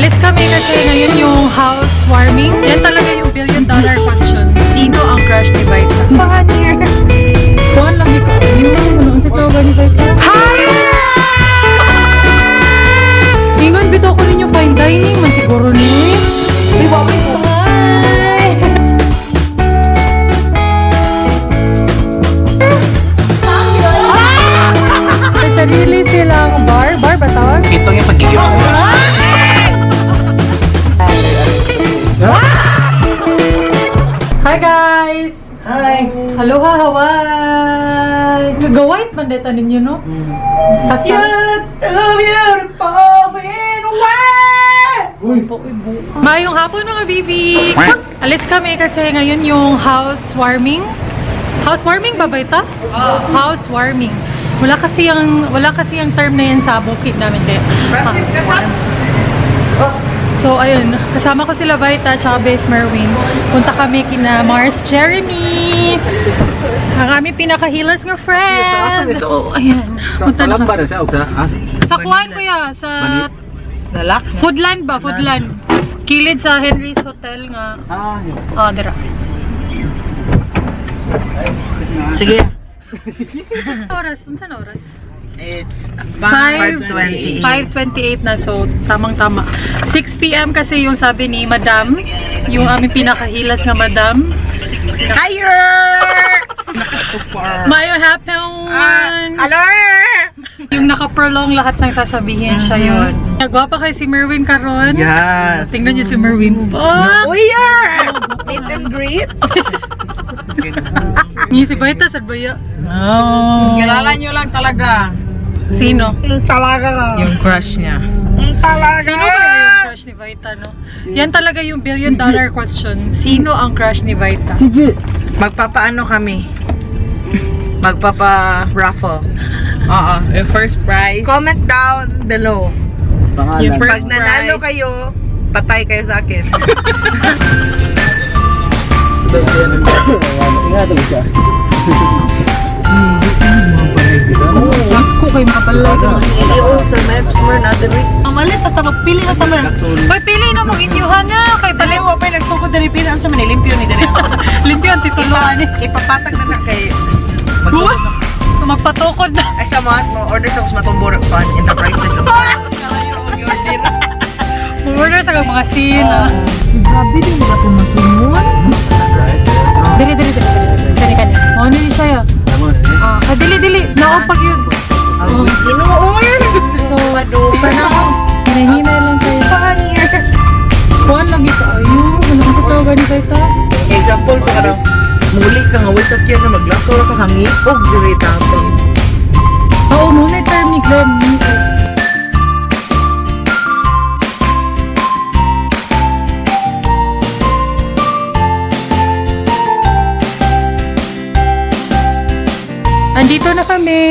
Alis kami kasi ngayon yung housewarming. Yan talaga yung $1 billion question. Sino ang crush ni Vita? Baka niya. Kuhan lang ikaw. Yung sa tawag ni Vita. Hi! Ingon, bito ko rin yung fine dining. Man siguro niyo eh. Hi! May sarili silang bar. Bar ba tawag? Ito yung pagiging Hi guys! Hi! Aloha Hawaii! Gagawait man dito ninyo, no? Kasi... You're so beautiful in a way! Mayong hapon mga bibi! Alis kami kasi ngayon yung housewarming. Housewarming ba ba ito? Housewarming. Wala kasi yung term na yan sa bukid namin kaya. So ayun, kasama ko sila Vita tsaka Base Merwin. Punta kami kina Mars Jeremy. Ang aming pinakahilas nga friend. Ito. Ayan. Punta na kami. Sa kuhan kuya, sa Lalak? Foodland ba? Foodland. Kilid sa Henry's Hotel nga. Dira. Sige. Oras, unsan oras? It's 5:28 na, so tamang-tama. 6 PM kasi yung sabi ni Madam, yung aming pinakahilas nga Madam. Higher! Mayo hapon! Hello! Yung naka-prolong lahat ng sasabihin siya yun. Nagwapa kay si Merwin karon. Yes! Tingnan niyo si Merwin. We are! Meet and greet! Ni si Vita sa baya. Kilala nyo lang talaga. Sino? Talaga. Yung crush niya. Sino kaya yung crush ni Vita, no? Yan talaga yung $1 billion question. Sino ang crush ni Vita? Magpapaano kami? Magpapa-raffle. Yung first prize. Comment down below. Yung Pag nanalo kayo, patay kayo sa akin. Ako kay makabalay ka. CEO sa Maps more natin. Ang malit at pili na taman. Hoy, pili na mong inyuhan na. Kay Pali palit. mo pa nagtukod diri pila sa manilimpyo ni diri. Limpyo ang tituluan ni. Ipapatag na kay magsuot na. Magpatukod na. Ay sa mo order sa matumbor fund enterprises. Order sa mga scene. Grabe din ba itong masunod? Dili. Kani. Ano ni siya? Dili. Naon pag yun. Ginoon! So, panahon. Hinahinay lang tayo. Pangir! Kuhan lang ito. Ayun. Ano kasi tawagan ni Vita? Example pa ka muli ka nga sa kyan na maglakaw ka hangin o giri tapos. Oo, muna yung term ni Glenn. Andito na kami.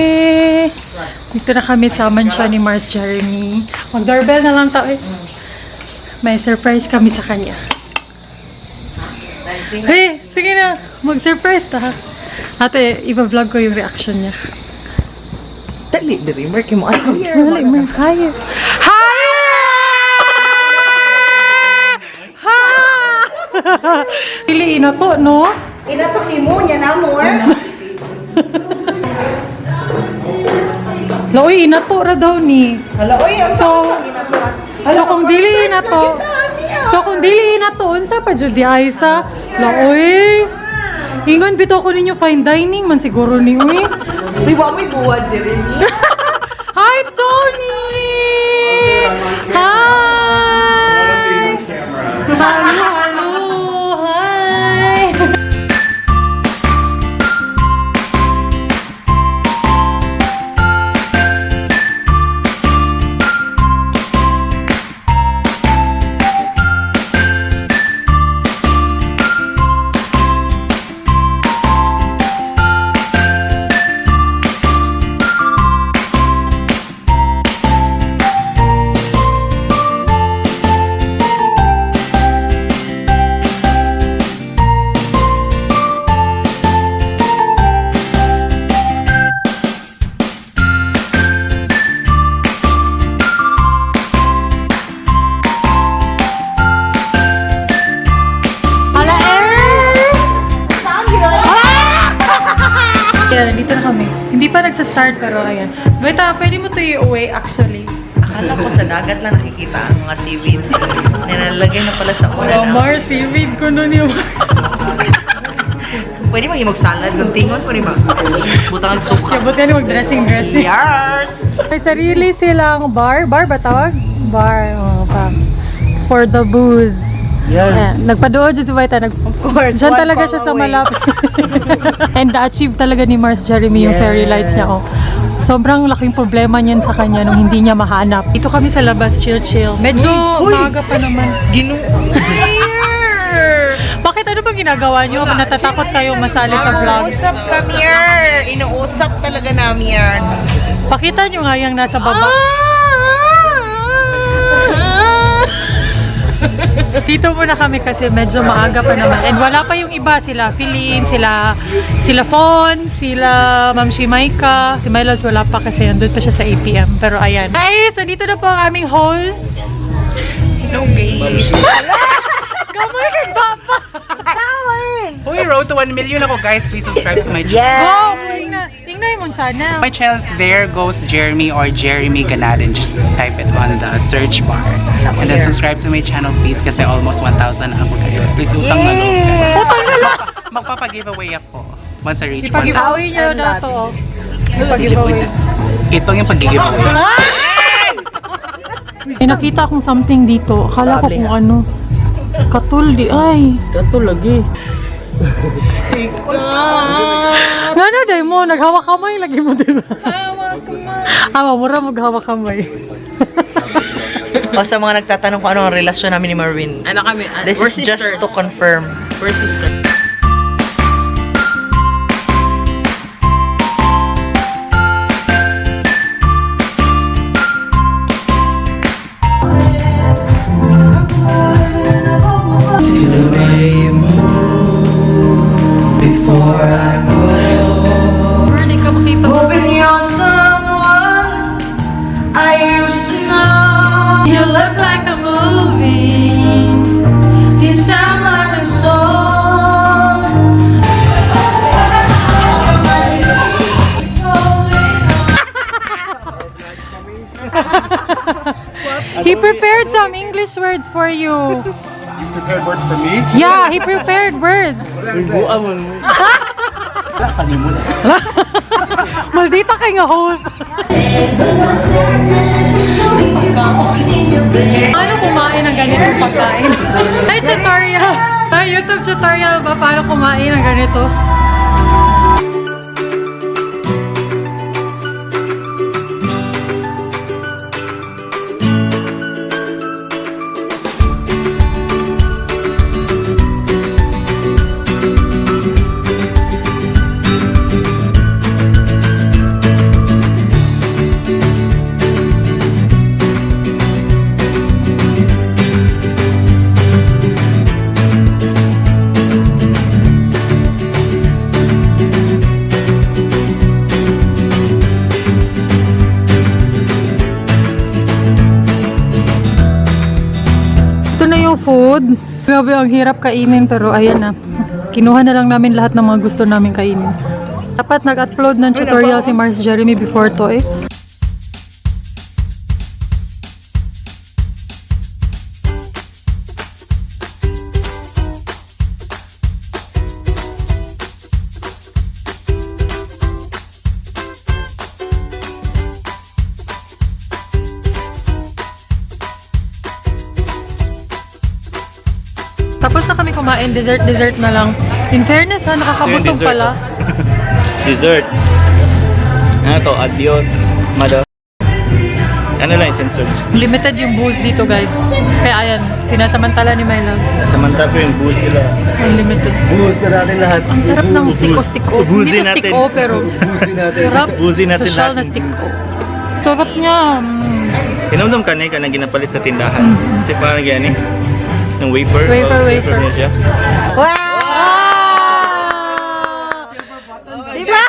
Dito na kami sa mansya ni Mars Jeremy. Mag-doorbell na lang tayo. May surprise kami sa kanya. Hey, sige na. Mag-surprise ta. Ate, iba-vlog ko yung reaction niya. Dali, dali, mark mo. Ay, Dali, Mark. Higher. Piliin na to, no? Inatok mo niya na mo Laoy, inato ra daw ni. Hala, oy, So kung dili na to, unsa pa jud di ay sa laoy. Ingon bito ko ninyo fine dining man siguro ni uy. Di ba may buwa, Jeremy? Hi Tony. Hi. Hello. Hi. ayan, nandito na kami. Hindi pa nagsa-start pero ayan. Beta, pwede mo to i-uwi actually. Akala ko sa dagat lang nakikita ang mga seaweed. Nilalagay na pala sa una na. Mar, seaweed ko nun yung... Pwede mag salad ng tingon, pwede butang suka. Sabot ka mag-dressing. Yes! May sarili silang bar. Bar ba tawag? Bar. Oh, for the booze. Yes. Ayan, nagpadood dyan si Vita. Of course. Diyan talaga siya sa malapit. And na-achieve talaga ni Mars Jeremy yung fairy lights niya. Oh. Sobrang laking problema niyan sa kanya nung hindi niya mahanap. Dito kami sa labas, chill. Medyo maaga pa naman. Bakit ano bang ginagawa niyo? Natatakot kayong masali sa vlog? Inuusap kami yan. Inuusap talaga namin yan. Pakita niyo nga yung nasa baba. Dito muna kami kasi medyo maaga pa naman. And wala pa yung iba. Sila Philip, sila Fon, sila Ma'am Maka. Si Mylabs wala pa kasi nandun pa siya sa APM. Pero ayan. Guys, so dito na po ang aming host. Hello guys. Gamoy kay Papa! Uy, road to 1 million ako guys. Please subscribe to my channel. Wow! Tingnan mo channel. My channel is There Goes Jeremy or Jeremy Ganaden. Just type it on the search bar. And then subscribe to my channel please kasi almost 1,000 ako guys. Please utang na loob guys. Utang na lang! Magpapa-giveaway ako. Once I reach 1,000. Ipag-giveaway niyo na to. Ipag-giveaway. Ito yung pag-giveaway. May nakita akong something dito. Akala ko kung ano. Katul di ay. Katul lagi. Ano day mo? Naghawak kamay lagi mo din. Hawak kamay. Awa mo ra maghawak kamay. O sa mga nagtatanong kung ano ang relasyon namin ni Marvin. Ano kami? This is just to confirm. We're sisters. Hindi ka makipag- You look like a movie. You sound like a song. He prepared some English words for you. You prepared words for me? Yeah, he prepared words. Maldita kay nga host. Paano kumain ng ganitong pagkain? Ay, tutorial! Ay, YouTube tutorial ba paano kumain ng ganito? Food. Grabe, ang hirap kainin pero ayan na. Kinuha na lang namin lahat ng mga gusto namin kainin. Dapat nag-upload ng tutorial si Mars Jeremy before to eh. Tapos na kami kumain, dessert na lang. In fairness ha, nakakabusog pala. Dessert. Ano to? Adios, mother. Ano lang, censored. Limited yung booze dito guys. Kaya ayan, sinasamantala ni Mylabs. Samantha ko yung booze nila. Unlimited. Buhos na natin lahat. Ang sarap ng stiko-stiko. Hindi to natin. stiko pero Buhusin natin. sarap. Buhusin natin Sosyal na lahat. stiko. Sarap niya. Inomdom ka na ginapalit sa tindahan. Kasi parang yan eh. Ng wafer. Wafer. niya siya. Wow! Diba?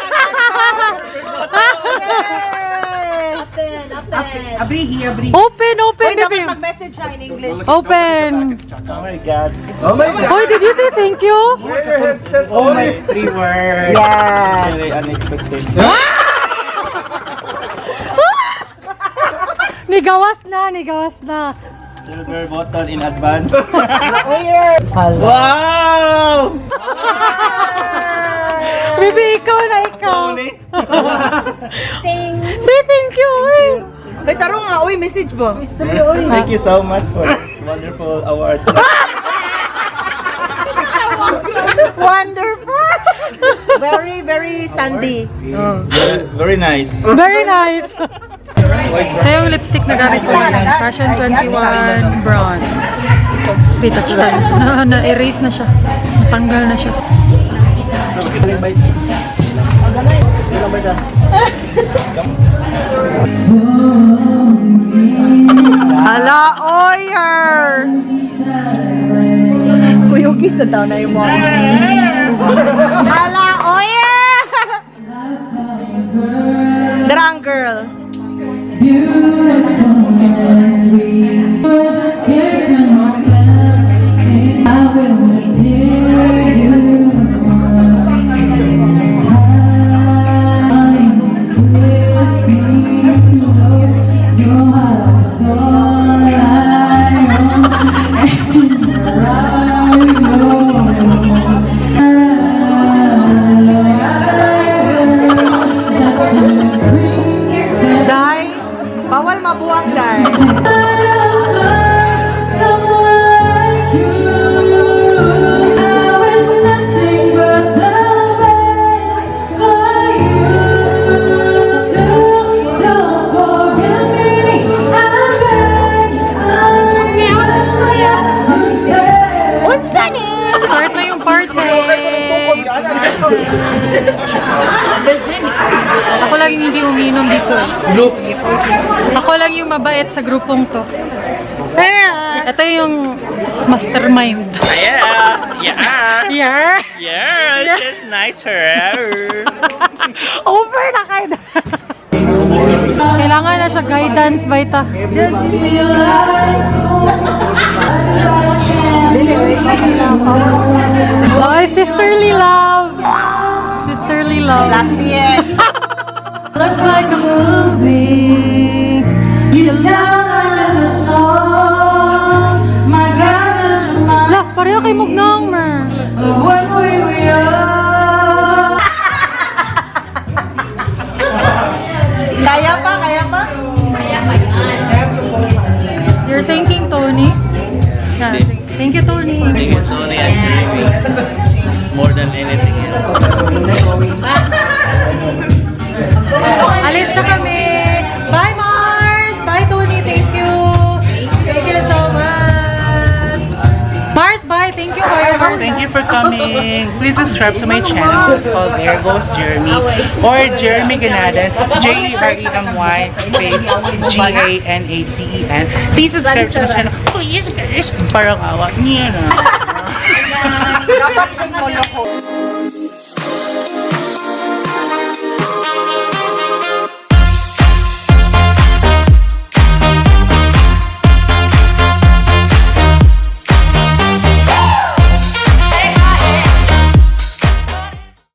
Abrihi. Open, Uy, baby. dapat mag-message siya in English. Open. Oh my God. Oh my God! Hoy, did you say thank you? Oh my 3 words. Yes. Very unexpected. Nigawas na. Silver button in advance. Hala. Wow! Baby, ikaw na ikaw. Say thank you. Kay taro nga, uy, message mo. Thank you so much for this wonderful award. Wonderful. Very, very sandy. Very nice. Very nice. Ito yung lipstick na gamit ko ngayon. Fashion 21 Bronze. Wait, touch tayo. Na-erase na siya. Natanggal na siya. Hala, oyer! Kuyugi sa daw na yung mga. Hala, oyer! Drunk girl. Dai, bawal mabuang dai. Unsa ni? Start na yung party. Ako lang yung hindi uminom dito. Ako lang yung mabait sa grupong to. Ito yung mastermind. Yeah. She's nicer. Over na kayo. Kailangan na siya guidance, Baita. Does it feel like Oh, sisterly love. Sisterly love. last year? Looks like a movie. You sound like a song. My God, that's my... Lah, pareho kay Mugnang, mer. When we were young. Kaya pa? You're thanking Tony? Yeah, thank you, Tony. Thank you, Tony and Jamie. More than anything else. Alis na kami. Bye, Mars! Bye, Tony. Thank you. Thank you so much. Mars, bye. Thank you, Mars. Thank you for coming. Please subscribe to my channel. It's called There Goes Jeremy or Jeremy Ganaden. Jeremy space Ganaten. Please subscribe to my channel. Please, guys. Parang awa niya na. Dapat yung